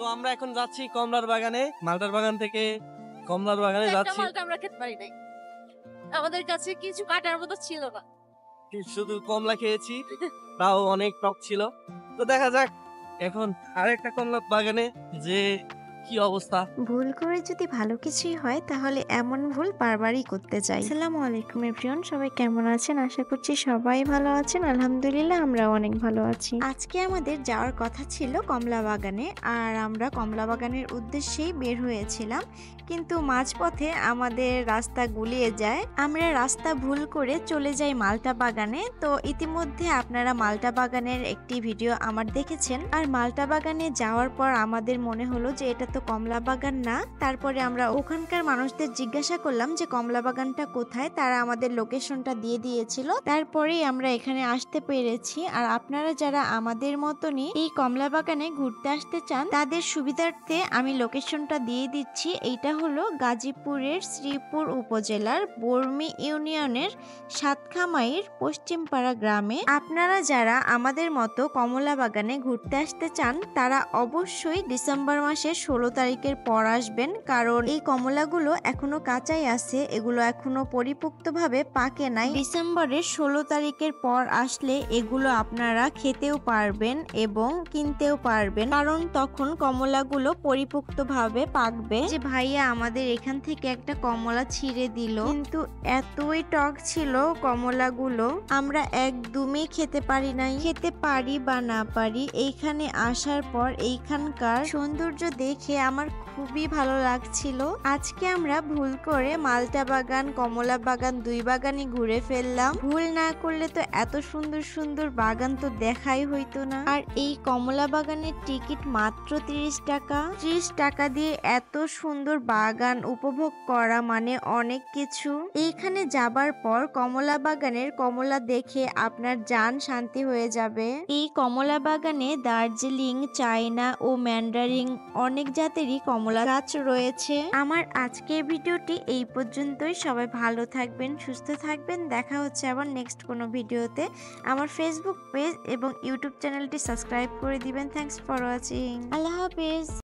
তো আমরা এখন যাচ্ছি কমলার বাগানে, মালটার বাগান থেকে কমলার বাগানে যাচ্ছি। মালটা আমরা খেতে পারি নাই, আমাদের কাছে কিছু কাটার মতো ছিল না, শুধু কমলা খেয়েছি, তাও অনেক টক ছিল। তো দেখা যাক এখন আরেকটা কমলার বাগানে যে কি অবস্থা। ভুল করে যদি ভালো কিছুই হয় তাহলে এমন ভুল বারবারই করতে চাই। আসসালামু আলাইকুম এভরিওয়ান, সবাই কেমন আছেন? আশা করছি সবাই ভালো আছেন। আলহামদুলিল্লাহ আমরাও অনেক ভালো আছি। আজকে আমাদের যাওয়ার কথা ছিল কমলা বাগানে, আর আমরা কমলা বাগানের উদ্দেশ্যেই বের হয়েছিলাম, কিন্তু মাঝপথে আমাদের রাস্তা গুলিয়ে যায়। আমরা রাস্তা ভুল করে চলে যাই মালটা বাগানে। তো ইতিমধ্যে আপনারা মালটা বাগানের একটি ভিডিও আমার দেখেছেন, আর মালটা বাগানে যাওয়ার পর আমাদের মনে হলো যে এটা তো কমলা বাগান না। তারপরে আমরা ওখানকার মানুষদের জিজ্ঞাসা করলাম যে কমলা বাগানটা কোথায়, তারা আমাদের লোকেশনটা দিয়ে দিয়েছিল। তারপরেই আমরা এখানে আসতে পেরেছি। আর আপনারা যারা আমাদের মতনই এই কমলা বাগানে ঘুরতে আসতে চান তাদের সুবিধার্থে আমি লোকেশনটা দিয়ে দিচ্ছি। এইটা হলো গাজীপুরের শ্রীপুর উপজেলার বর্মি ইউনিয়নের সাতখামাইর পশ্চিমপাড়া গ্রামে। আপনারা যারা আমাদের মতো কমলা বাগানে ঘুরতে আসতে চান তারা অবশ্যই ডিসেম্বর মাসের 16 তারিখের পর আসবেন, কারণ এই কমলাগুলো এখনো কাঁচাই আছে, এগুলো এখনো পরিপুক্তভাবে পাকে নাই। ডিসেম্বরের 16 তারিখের পর আসলে এগুলো আপনারা খেতেও পারবেন এবং কিনতেও পারবেন, কারণ তখন কমলাগুলো পরিপুক্তভাবে পাকবে। যে ভাইয়া আমাদের এখান থেকে একটা কমলা ছিঁড়ে দিল, কিন্তু এতই টক ছিল কমলাগুলো, আমরা একদমই খেতে পারি নাই। খেতে পারি বা না পারি, এইখানে আসার পর এইখানকার সৌন্দর্য দেখে আমার খুবই ভালো লাগছিল। আজকে আমরা ভুল করে মালটা বাগান, কমলা বাগান দুই বাগানই ঘুরে ফেললাম। ভুল না করলে তো এত সুন্দর সুন্দর বাগান তো দেখাই হইতো না। আর এই কমলা বাগানের টিকিট মাত্র 30 টাকা। 30 টাকা দিয়ে এত সুন্দর বাগান উপভোগ করা মানে অনেক কিছু। এইখানে যাবার পর কমলা বাগানের কমলা দেখে আপনার জান শান্তি হয়ে যাবে। এই কমলা বাগানে দার্জিলিং, চায়না ও ম্যান্ডারিন অনেক জাতেরই কমলা গাছ রয়েছে। আমার আজকের ভিডিওটি এই পর্যন্তই। সবাই ভালো থাকবেন, সুস্থ থাকবেন। দেখা হচ্ছে আবার নেক্সট কোনো ভিডিওতে। আমার ফেসবুক পেজ এবং ইউটিউব চ্যানেলটি সাবস্ক্রাইব করে দিবেন। Thanks for watching. আল্লাহ হাফেজ।